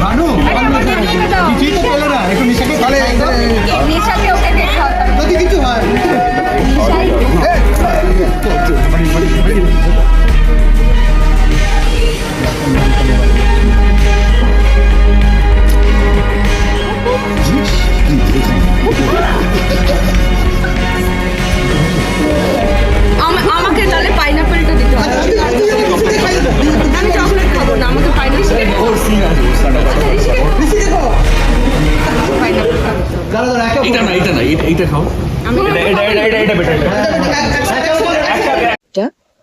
ভানু কিছুই তো পেলে না, একটু নিশাকে তাহলে নিশাকে ওকে কেক খাওয়াতে হবে। যদি কিছু হয় আমাকে তাহলে পাইনাপেলটা দিতে হবে। আমি চকলেট খাবো না, আমাকে পাইনাপেল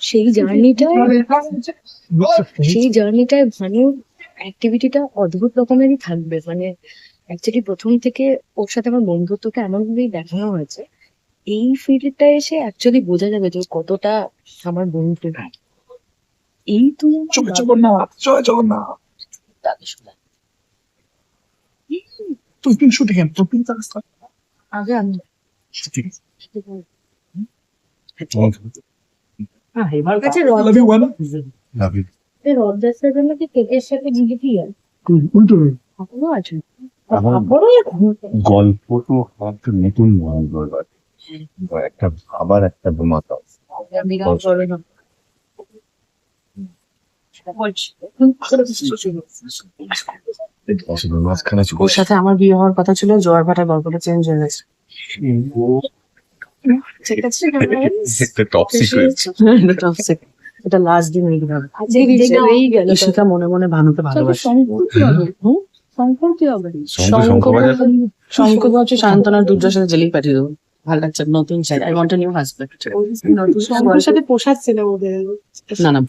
সেই জার্নিটায় ভানুর অ্যাক্টিভিটিটা অদ্ভুত রকমেরই থাকবে। মানে অ্যাকচুয়ালি প্রথম থেকে ওর সাথে আমার বন্ধুত্বটা এমন ভাবেই দেখানো হয়েছে, এই ফিল্ডটা এসে অ্যাকচুয়ালি বোঝা যাবে যে ও কতটা আমার বন্ধু। এই তুমি আগে আমি আমার কাছে রথযাত্রার জন্য কি কেকের সাথে জিলিপি আর এখনো আছে। গল্পটা হয়তো নতুন একটা আবার একটা বোমাতা মাঝখানে ওর সাথে আমার বিয়ে হওয়ার কথা ছিল, জোয়ার ভাটার গল্পটা চেঞ্জ হয়ে গেছে। এটা লাস্ট দিন হয়ে গেল, সেটা মনে মনে ভানুকে ভালোবাসে। শঙ্কর ভাবছে সায়ন্তনার দুর্যার সাথে জেলেই পাঠিয়ে দেবো, ভালো লাগছে, নতুন চাই, I want a new husband. শঙ্করের সাথে পোষাচ্ছিল ওদের। না না,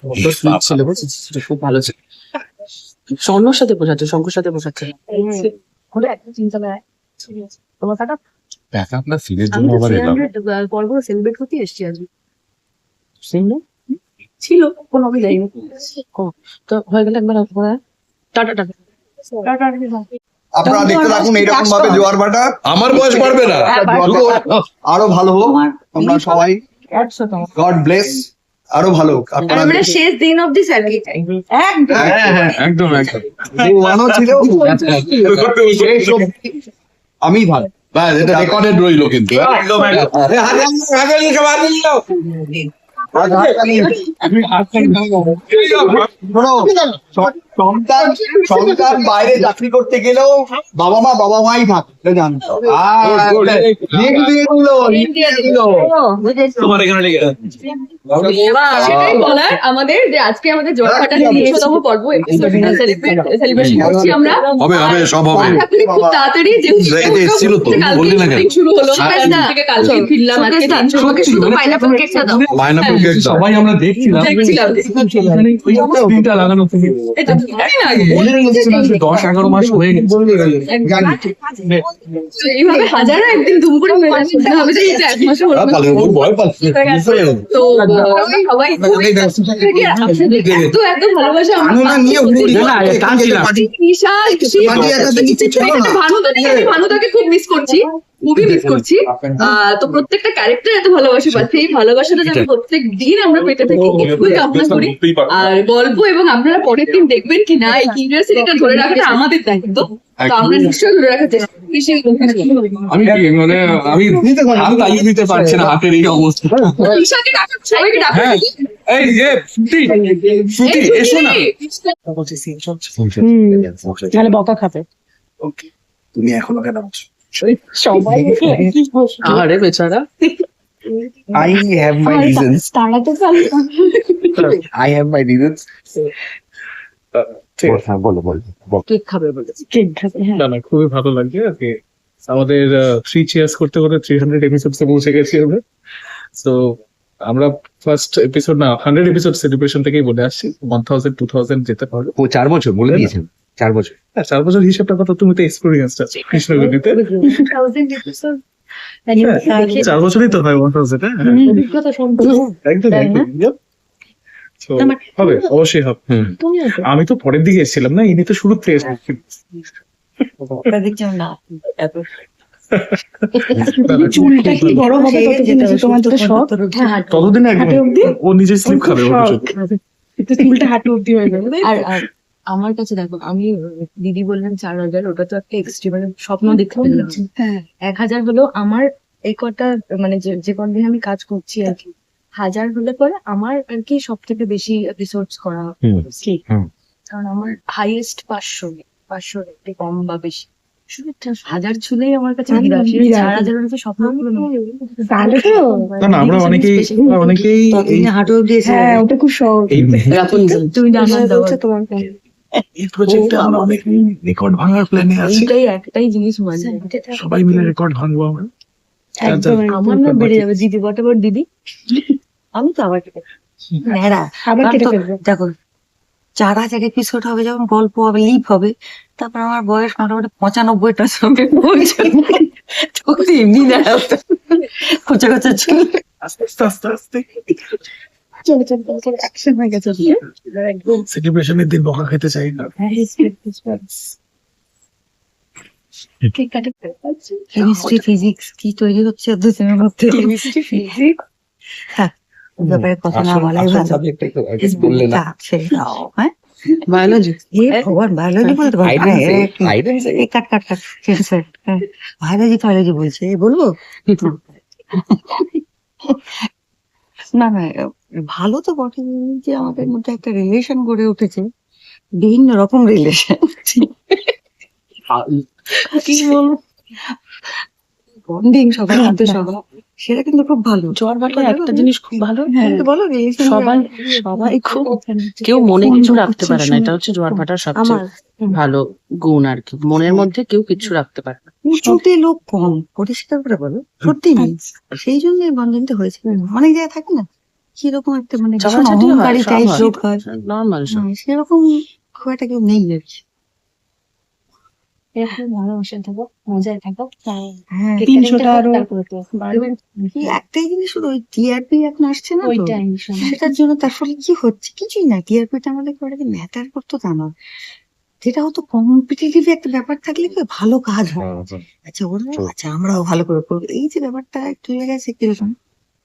ছিল খুব ভালো ছিল। স্বর্ণর সাথে পোষাচ্ছে, শঙ্কর সাথে পোষাচ্ছে না। একটা চিন্তা নেয় তোমার কাটা ব্যাকআপ না ফিরের জন্য আবার এলাম। পর্ব সেলিব্রেট করতে এসছি আজকে। ছিল কোনো অভিযাই তো হয়ে গেলে একবার টাটা টাটা। আপনারা দেখতে থাকুন এইরকম ভাবে জোয়ার ভাটা। আমার বয়স বাড়বে না, আরো ভালো হোক আমরা সবাই, গড ব্লেস, আরো ভালো হোক। আপনারা আমরা শেষ দিন অবধি স্যালারি চাই। একদম একদম ওয়ানও ছিল শেষ অবধি আমি ভালো। এটা রেকর্ডেড রইলো কিন্তু। সন্তান বাইরে চাকরি করতে গেলেও বাবা মাই থাকবে জানতো। সেটাই বলার আমাদের যে আজকে আমাদের জোয়ারভাটার ৩০০তম পর্ব সেলিব্রেশন করছি আমরা। হবে হবে সব হবে। খুব তাড়াতাড়ি এসেছিল তো বললি না কেন? শুরু হলো থেকে কালকে ফিরলাম, আজকে আমাকে শুধু পাইনাপেল কেকটা দাও। পাইনাপল কেক দাও। সবাই আমরা দেখছিলাম স্ক্রিনটা লাগানো থেকে এটা জানি না আগে। 10-11 মাস হয়ে গেছে। তো এইভাবে হাজারো একদিন দুম করে হয়ে যাচ্ছে, মনে হবে যে এটা 1 মাসে হলো না। ভয় পাচ্ছি। তো সবাই এত ভালোবাসা ভানুদাকে খুব মিস করছি, খুবই মিস করছি। তো প্রত্যেকটা ক্যারেক্টার এত ভালোবাসা পাচ্ছে, এই ভালোবাসাটা যেন প্রত্যেক দিন আমরা পেতে থাকি এটুকুই কামনা করি। আর গল্প এবং আপনারা পরের দিন দেখবেন কি না, এই কিউরিয়াসিটিটা ধরে রাখাটা আমাদের দায়িত্ব। তো আমরা নিশ্চয়ই ধরে রাখার চেষ্টা করি। আমি কি মানে আমি তাই দিতে পারছি না, হাতের এই অবস্থা। ঈশাকে ডাকা, সবাইকে ডাকা। এই যে শ্রুতি এসো না। তাহলে বকা খাবে তুমি এখনো কেন সবাই। আরে বেচারা, I have my reasons. তারা তো খালি I have my reasons. বলো কেক খাবে বলে। কেক খাবে। হ্যাঁ না না, খুবই ভালো লাগছে আজকে আমাদের 3 চেয়ার্স করতে করতে 300 এপিসোডসে পৌঁছে গেছি আমরা। তো আমরা ফার্স্ট এপিসোড না 100 এপিসোড সেলিব্রেশন থেকেই বলে আসছি 1000 2000 যেতে পারবে। 4 বছর বলে দিয়েছেন, 4 বছর। হ্যাঁ, 4 বছর হিসাবটা কত, তুমি তো এক্সপেরিয়েন্সড আছো কৃষ্ণগঞ্জে। 4 বছরই তো হয় 1000। অভিজ্ঞতা সম্পর্ক একদম একদম। So, হবে অবশ্যই হবে। তুমি আমি তো পরের দিকে এসেছিলাম না, ইনি তো শুরুর থেকে এসেছিলেন। দেখছিলাম না এত চুলটা কি বড় হবে ততদিন, তোমার যেটা শখ ততদিন একদম ও নিজে স্লিপ খাবে। একটু চুলটা হাঁটু অব্দি হয়ে যাবে। আর আমার কাছে দেখো, আমি দিদি বললেন 4,000, ওটা তো একটা এক্সট্রিম, মানে স্বপ্ন দেখতে পেলাম। হ্যাঁ 1,000 হলো আমার এই কটা, মানে যে কদিন আমি কাজ করছি আর কি, 1,000 হলে পরে আমার আর কি সব থেকে বেশি এপিসোডস করা ঠিক। কারণ আমার হাইয়েস্ট 500 একটু কম বা বেশি, শুধু 1,000 ছুলেই আমার কাছে বিরাট। 4,000 এর তো স্বপ্ন হলো না। তাহলে তো না আমরা অনেকেই এই হাঁটু অব্দি হ্যাঁ ওটা খুব সহজ। এই তুমি জানো তোমার এই প্রজেক্টে আমরা অনেক রেকর্ড ভাঙার প্ল্যানে আছি, এইটাই একটাই জিনিস মানে সবাই মিলে রেকর্ড ভাঙবো আমরা। একদম আমার না বেড়ে যাবে দিদি, whatever দিদি, আমি তো আবার কেটে আবার কেটে ফেলবো। দেখো 4,000 এপিসোড হবে, যখন গল্প হবে, লিপ হবে, তারপর আমার বয়স মোটামুটি 95টার সঙ্গে পৌঁছে এমনি খোঁচা খোঁচা ছিল। আস্তে আস্তে আস্তে আস্তে চলো চলো অ্যাকশন হয়ে গেছে একদম। সেলিব্রেশনের দিন বকা খেতে চাই না। কেক কাটে কেমিস্ট্রি ফিজিক্স কি তৈরি হচ্ছে দুজনের মধ্যে, কেমিস্ট্রি ফিজিক্স ব্যাপারে কথা না বলাই ভালো। সাবজেক্টটাই তো আগে বললে না। সেটাও হ্যাঁ, বায়োলজি এ ভগবান বায়োলজি বলতে পারবো কাট কাট কাট বায়োলজি বলছে, বলবো না না, ভালো তো বটে যে আমাদের মধ্যে একটা রিলেশন গড়ে উঠেছে, বিভিন্ন রকম রিলেশন, কি বলবো, বন্ডিং সবার মধ্যে সবার, সেটা কিন্তু খুব ভালো। জ্বর বাটার একটা জিনিস খুব ভালো, কিন্তু বলো রিলেশন সবাই সবাই খুব, কেউ মনে কিছু রাখতে পারে না, এটা হচ্ছে জোয়ার ভাটার সবচেয়ে ভালো গুণ আর কি, মনের মধ্যে কেউ কিছু রাখতে পারে না। উঁচুতে লোক কম, পরিষ্কার করে বলো, সত্যি নেই, সেই জন্য এই বন্ধনটা হয়েছে। অনেক জায়গায় থাকে না কিরকম একটা মানে ভীষণ অহংকারী টাইপ লোক হয়, নর্মাল সব। সেরকম খুব একটা কেউ নেই আর কি। এরকম ভালোবাসা থাকো, মজায় থাকো। হ্যাঁ 300টা আরো কি একটাই জিনিস, শুধু ওই টিআরপি এখন আসছে না তো, ওইটাই সেটার জন্য তার ফলে কি হচ্ছে, কিছুই না, টিআরপিটা আমাদের করে ম্যাটার করতো তা না, যেটা হতো কম্পিটিটিভ একটা ব্যাপার থাকলে কি ভালো কাজ হয়, আচ্ছা ওরা আচ্ছা আমরাও ভালো করে করবো, এই যে ব্যাপারটা একটু হয়ে গেছে কিরকম,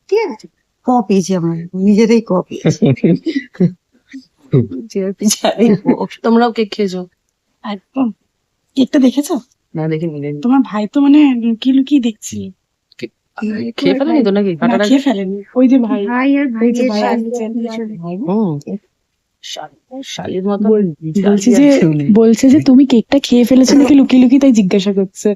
ঠিক আছে ক পেয়েছি আমরা নিজেরাই ক পেয়েছি, টিআরপি ছাড়াই তোমরাও কেক খেয়েছো? একদম। কেকটা দেখেছো? না দেখিনি। তোমার ভাই তো মানে লুকিয়ে লুকিয়ে দেখছি। খেয়ে ফেলেনি তো নাকি? না, কাটাটা খেয়ে ফেলেনি। ওই যে ভাই ভাই আর ওই যে ভাইয়ের ভাই সাথে শালির মতো বলছে যে তুমি কেকটা খেয়ে ফেলেছো নাকি লুকিয়ে লুকিয়ে, তাই জিজ্ঞাসা করছে।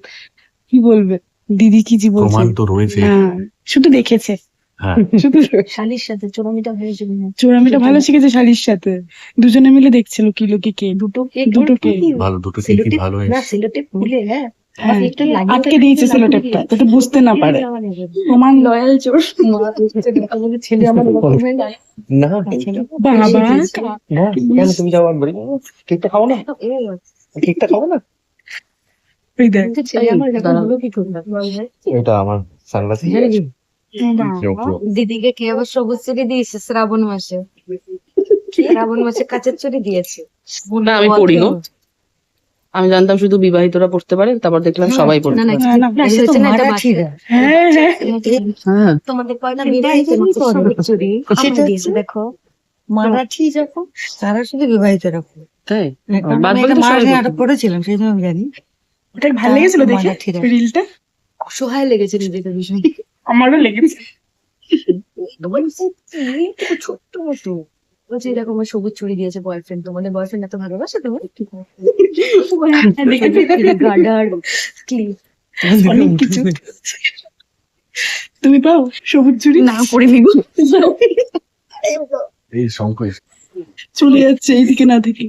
কি বলবে দিদি, কি জি বলছে? প্রমাণ তো রয়েছে। হ্যাঁ শুধু দেখেছে, হ্যাঁ শুধু শালির সাথে চোরামিটা হয়েছিল। চোরামিটা ভালো শিখেছে শালির সাথে, দুজনে মিলে দেখছিল লুকিয়ে লুকিয়ে কেক, দুটো দুটো কেক ভালো, দুটো কেকই ভালো না হয়েছে। সিলেটে ফুলে, হ্যাঁ হ্যাঁ, আটকে দিয়েছে সেলোটেপটা যাতে বুঝতে না পারে। প্রমাণ লয়াল চোর। ছেলে আমার এরকম হয়ে যায়। না বাবা না, কেন তুমি যাও আর বলি কেকটা খাও না, কেকটা খাও না। ওই দেখ ছেলে আমার এরকম হলো কি করবে? এটা আমার সানগ্লাস দিদিকে কে আবার সবুজ চুরি দিয়েছে শ্রাবণ মাসে, শ্রাবণ মাসে কাঁচের চুরি দিয়েছে। না আমি পড়ি না, আমি জানতাম শুধু বিবাহিতরা পড়তে পারে, তারপর দেখলাম সবাই পড়তে না না পারে। না, না, এটা হচ্ছে না, এটা বাচ্চা। হ্যাঁ হ্যাঁ হ্যাঁ তোমাদের কয়টা বিবাহিত সবুজ চুরি সেটা আমার হচ্ছে দিয়েছে, দেখো মারাঠি যখন তারা শুধু বিবাহিত রাখো, তাই কারণ বাদ আমি বাকি একটা তো সবাই মারাঠি পড়তে নাটক করেছিলাম সেই জন্য আমি জানি। ওটা ভালো লেগেছিল দেখে মারাঠিরা। রিলটা, অসহায় লেগেছে নিজেকে ভীষণ। আমারও লেগেছে। ছোট্ট মতো বলছে এরকম আমার সবুজ চুরি দিয়েছে বয়ফ্রেন্ড, তোমাদের বয়ফ্রেন্ড এত ভালোবাসে তোমার? গার্ডার ক্লিপ অনেক কিছু। তুমি পাও সবুজ চুড়ি? না পড়িনি গো। এই সংকোচ চলে যাচ্ছে এইদিকে না থেকে।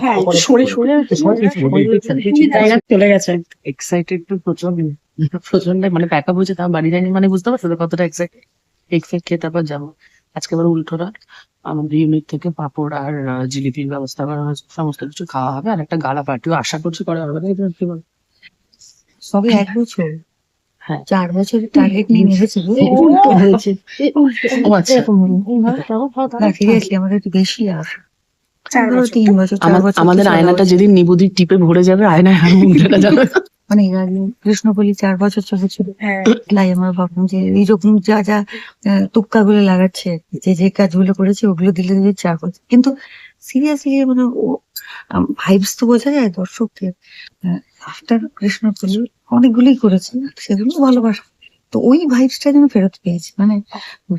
হ্যাঁ একটু সরে সরে চলে গেছে। এক্সাইটেড তো প্রচন্ড, প্রচন্ড মানে প্যাকআপ হয়েছে, তাও বাড়ি যায়নি, মানে বুঝতে পারছো তো কতটা এক্সাইটেড। কেক ফেক খেয়ে তারপর যাবো। আজকে আবার উল্টোরা আমাদের ইউনিট থেকে পাপড় আর জিলিপির ব্যবস্থা করা হয়েছে, সমস্ত কিছু খাওয়া হবে, আর একটা গালা পার্টিও আশা করছি করা হবে না, কি বল? সবে 1 বছর, হ্যাঁ 4 বছরের টার্গেট নিয়ে নিয়েছে হয়েছে। ও আচ্ছা, না সিরিয়াসলি আমাদের একটু বেশি আসে, 3 বছর 4 বছর আমাদের আয়নাটা যেদিন নিবুদির টিপে ভরে যাবে, আয়নায় হার মুখ দেখা যাবে। মানে কৃষ্ণকলি 4 বছর চলেছিল, তাই আমরা ভাবলাম যে এইরকম যা যা তুক্কা গুলো লাগাচ্ছে, যে কাজগুলো করেছে ওগুলো দিলে দিলে 4 বছর, কিন্তু সিরিয়াসলি মানে ভাইবস তো বোঝা যায় দর্শকদের। আফটার কৃষ্ণকলি অনেকগুলোই করেছে, সেগুলো ভালোবাসা, তো ওই ভাইবসটা যেন ফেরত পেয়েছি। মানে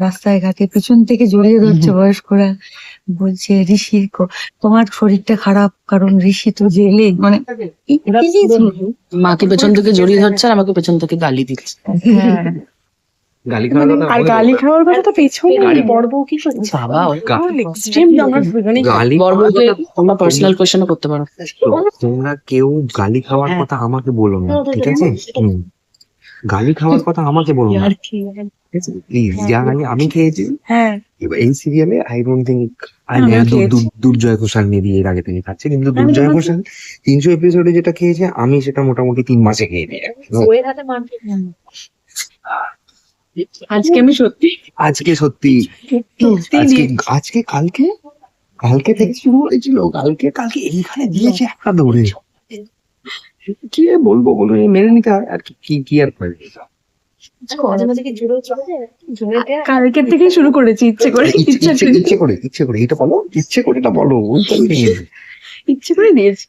রাস্তায় ঘাটে পিছন থেকে জড়িয়ে ধরছে বয়স্করা, বলছে ঋষি তোমার শরীরটা খারাপ কারণ ঋষি তো জেলে, মানে মাকে পেছন থেকে জড়িয়ে ধরছে আর আমাকে পেছন থেকে গালি দিচ্ছে। হ্যাঁ, গালি খাওয়ার কথা আর গালি খাওয়ার কথা তো পেছনে বড় বউ কি করছে বাবা এক্সট্রিম গালি বড়বউকে তোমরা পার্সোনাল কোয়েশ্চেনও করতে পারো। তোমরা কেউ গালি খাওয়ার কথা আমাকে বলো না, ঠিক আছে? গালি খাওয়ার কথা আমাকে বলো না প্লিজ। যা গালি আমি খেয়েছি হ্যাঁ এবার এই সিরিয়ালে, I don't think Durjoy Ghoshal maybe এর আগে থেকে খাচ্ছে, কিন্তু দুর্জয় ঘোষাল 300 এপিসোডে যেটা খেয়েছে আমি সেটা মোটামুটি 3 মাসে খেয়ে নিই। আজকে আমি সত্যি আজকে সত্যি আজকে কালকে থেকে শুরু হয়েছিল, কালকে এইখানে দিয়েছে একটা দৌড়ে। কি আর বলবো বলো, এই মেনে নিতে হয় আর কি আর করে। কালকের থেকে শুরু করেছি ইচ্ছে করে ইচ্ছে করে এটা বলো, ইচ্ছে করে এটা বলো, ওইটা আমি নিয়ে নেবো। ইচ্ছে করে দিয়েছি,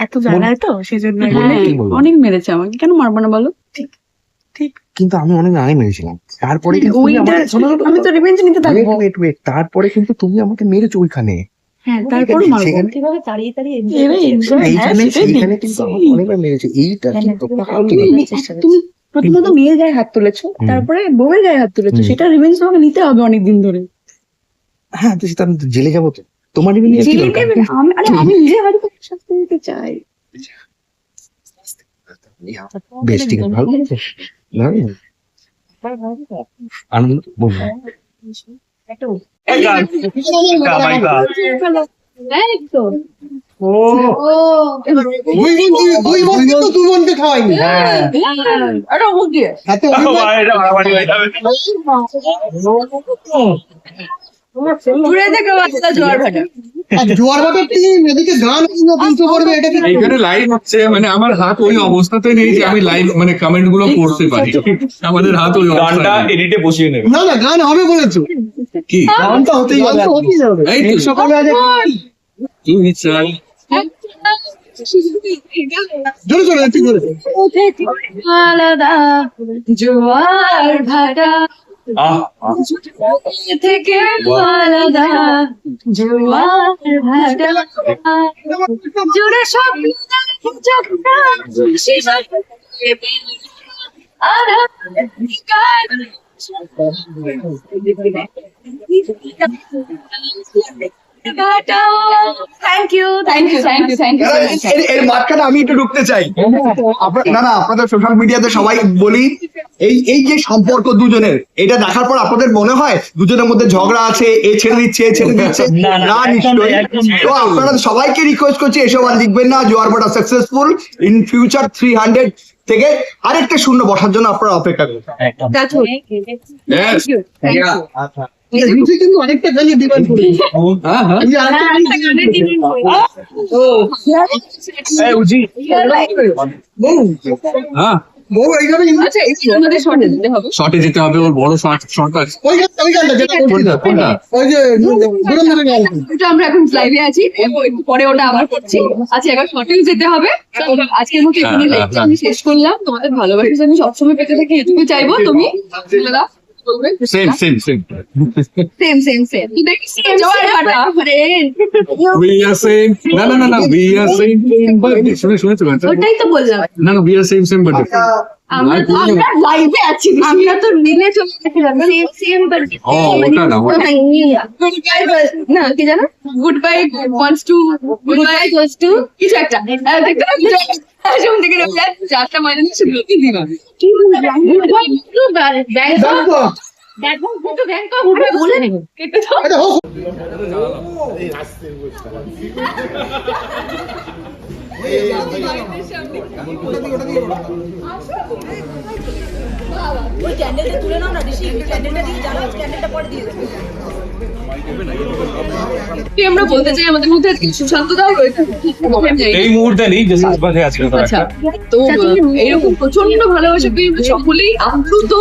এত জ্বালায় তো সেজন্য। কি বলবো? অনেক মেরেছে আমাকে, কেন মারবো না বলো? কিন্তু আমি অনেক আগে মেরেছিলাম, তারপরে কিন্তু আমি তো রিভেঞ্জ নিতে থাকবো। তারপরে কিন্তু তুমি আমাকে মেরেছো ওইখানে। হ্যাঁ, তারপর সেইখানে কিন্তু আমাকে অনেকবার মেরেছো। এইটা কিন্তু তুমি প্রথমত মেয়ের গায়ে হাত তুলেছো, তারপরে বউয়ের গায়ে হাত তুলেছো, সেটা রিভেঞ্জ তোমাকে নিতে হবে অনেকদিন ধরে। হ্যাঁ, তো সেটা আমি তো জেলে যাবো, তো তোমার রিভেঞ্জ কি দরকার? আমি নিজে হাতে শাস্তি দিতে চাই। বেশ, ঠিক আছে, ভালো লাগছে। আনন্দ বলবো জোয়ার ভাটা টিম এদিকে গান করবে, এটা কি এইখানে লাইভ হচ্ছে, মানে আমার হাত ওই অবস্থাতে নেই যে আমি লাইভ মানে কমেন্ট গুলো পড়তে পারি। আমাদের হাত ওই গানটা এডিটে বসিয়ে নেবে। না গান হবে বলেছো, কি গানটা হতেই হবে। এই তো সকালে তুমি চাই জোরে জোরে একটু জোরে। আলাদা জোয়ার ভাটা থেকে আলাদা জোয়ার ভাটা জোরে সব থ্যাংক ইউ এর মাঝখানে আমি একটু ঢুকতে চাই। না আপনাদের সোশ্যাল মিডিয়াতে সবাই বলি, এই যে সম্পর্ক দুজনের, এটা দেখার পর আপনাদের মনে হয় দুজনের মধ্যে ঝগড়া আছে, এ ছেড়ে দিচ্ছে এ ছেড়ে দিচ্ছে? না, নিশ্চয়ই। তো আপনারা সবাইকে রিকোয়েস্ট করছি এসব আর লিখবেন না। জোয়ার ভাটা সাকসেসফুল, ইন ফিউচার 300 থেকে আরেকটা শূন্য বসার জন্য আপনারা অপেক্ষা করুন। কিন্তু অনেকটা গালি দিবেন। শর্টে যেতে হবে, ওর বড় শর্ট আছে। আমরা এখন লাইভে আছি, একটু পরে ওটা আবার করছি। আচ্ছা, এবার শর্টেও যেতে হবে। আজকের মতো এখানে লাইভটা আমি শেষ করলাম। তোমাদের ভালোবাসা আমি সবসময় পেতে থাকি, এটুকু চাইবো। তুমি সেম জোয়ার ভাটা we are same না we are same but শুনেছো ওটাই তো বললাম। না we are same but আমরা লাইভে আছি, আমরা তো মিলে চলে গেছিলাম। সেম বাট না কি জানো, গুড বাই ওয়ান্টস টু কিছু একটা দেখতে থেকে চারটা মাইনে শুরু দিবা। ওই ক্যান্ডেলটা তুলে নাও না ঋষি, ক্যান্ডেলটা দিয়ে জানো, ক্যান্ডেলটা পরে দিয়ে দেবে। আমরা বলতে চাই আমাদের মধ্যে আজকে সুশান্ত দাও রয়েছে এই মুহূর্তে নেই যে সাজবাজে আছে আচ্ছা তো এরকম প্রচন্ড ভালোবাসা পেয়ে আমরা সকলেই আপ্লুত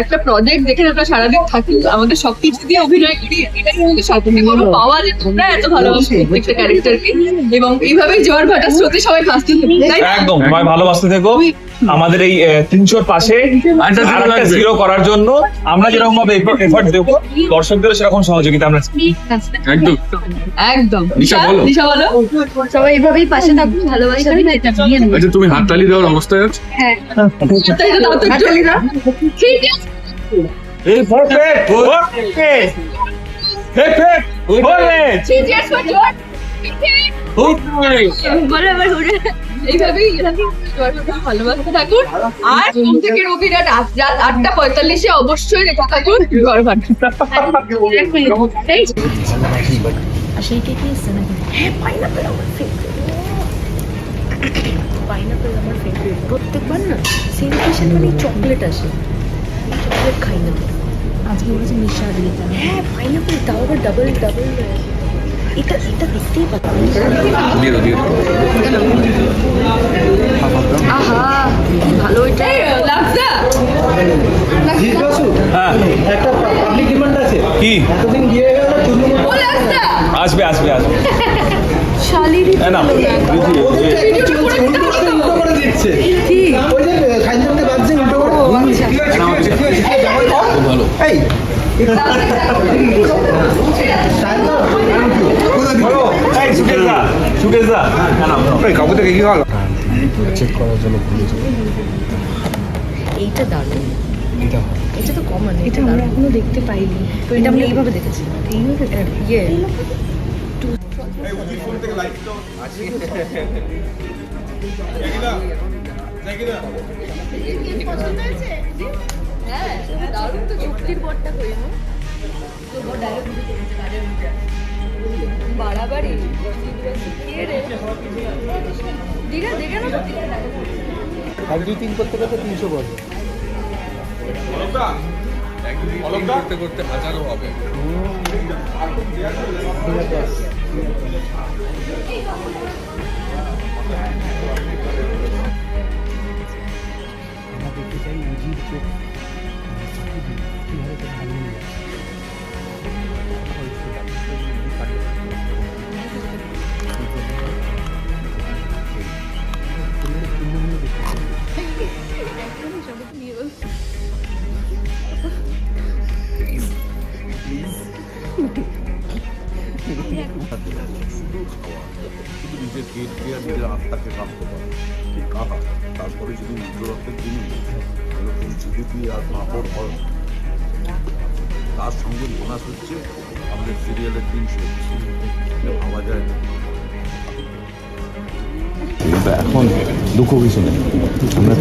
একটা প্রজেক্ট যেখানে আমরা সারাদিন থাকি আমাদের সবকিছু দিয়ে অভিনয় করি এটাই আমাদের সাথে পাওয়া যে তোমরা এত ভালোবাসো প্রত্যেকটা ক্যারেক্টারকে এবং এইভাবেই জোয়ার ভাটা স্রোতে সবাই ভাসতে থাকি তাই না? একদম সবাই ভালোবাসতে থেকো আমাদের এই 300 পাশে আরেকটা জিরো করার জন্য আমরা যেরকম ভাবে এফর্ট দেবো দর্শকদের সেরকম সহযোগিতা আমরা একদম একদম নিশা বলো। নিশা বলো সবাই এইভাবেই পাশে থাকবো, ভালোবাসা দিন, এটা নিয়ে নেবো। আচ্ছা তুমি হাততালি দেওয়ার অবস্থায় আছো তাই না, দাও তো একটু। ঠিক আছে এই perfect perfect Cheers for George. বরাবর ঘুরে এইভাবেই জোয়ার ভাটা ভালোবাসতে থাকুন আর সোম থেকে রবি রাত 8:45 অবশ্যই দেখা থাকুন জোয়ার ভাটা আর সেই কেকই এসছে নাকি? হ্যাঁ, পাইনাপেল আমার ফেভারিট। পাইনাপেল আমার ফেভারিট। প্রত্যেকবার না সেলিব্রেশন মানে চকলেট আসে, চকলেট খাই না। আজকে বলেছে মিশা দিতে। হ্যাঁ, পাইনাপেল, তাও আবার ডাবল ডাবল। এটা এটা দেখতেই পাচ্ছি। আহা, কি ভালো এটা। লাগছে হ্যাঁ একটা পাবলিক ডিমান্ড আছে কি এতদিন গিয়ে গেল ও লাগছে আসবে আসবে আসবে শালিরই না উল্টো করে দিচ্ছে ওই যে খাইতে বাজছে উল্টো করে ভালো এই কাকু থেকে কি হলো চেক করার জন্য বলেছি এইটা দারুণ। এটা তো কমন, এটা আমরা এখনো দেখতে পাইনি। এটা আমরা এইভাবে দেখেছি, এইভাবে ইয়ে হ্যাঁ দারুণ তো চুক্তির পরটা কইনো তো বড় ডায়লগ দিতে হচ্ছে কাজের মধ্যে বাড়াবাড়ি কে রে দিগা দেখে না এক দুই তিন করতে করতে 300 বছর করতে করতে হাজারও হবে শুধু নিজের পেট দিয়ে আর নিজের আত্মাকে কাঁপতে পারে ঠিক কাঁপা তারপরে যদি উচ্চ রক্তের জিনিস এরকম জিডিপি আর পাঁপড় হয় তার সঙ্গে বোনাস হচ্ছে আমাদের সিরিয়ালের 300 ভাবা যায় না এখন দুঃখ কিছু নেই আমরা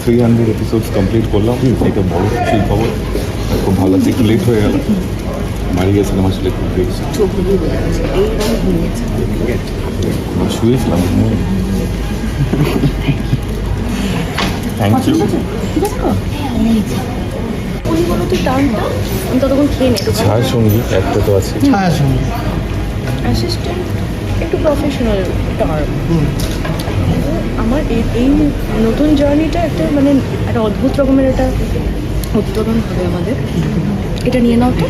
300 এপিসোডস কমপ্লিট করলাম এটা বড় খুশির খবর খুব ভালো লাগছে একটু লেট হয়ে গেল মারি গেছিলাম আসলে খুব দেখছি শুয়েছিলাম থ্যাংক ইউ আমি ততক্ষণ খেয়ে নেই। ছায়া সঙ্গী একটা তো আছে অ্যাসিস্ট্যান্ট একটু প্রফেশনাল টার্ম। আমার এই নতুন জার্নিটা একটা মানে একটা অদ্ভুত রকমের একটা উত্তরণ হবে আমাদের। এটা নিয়ে নাও তো।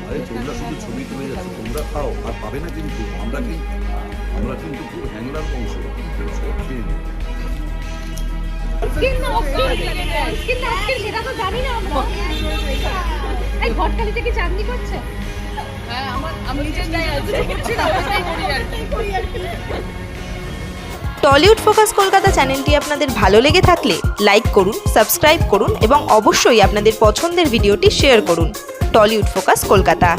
আরে তোমরা শুধু ছবি তুলে যাচ্ছ তোমরা খাও আর পাবে না কিন্তু আমরা কিন্তু খুব হ্যাংলার বংশ সব খেয়ে নিই। টলিউড ফোকাস কলকাতা চ্যানেলটি আপনাদের ভালো লেগে থাকলে লাইক করুন, সাবস্ক্রাইব করুন এবং অবশ্যই আপনাদের পছন্দের ভিডিওটি শেয়ার করুন। Tollywood focus Kolkata.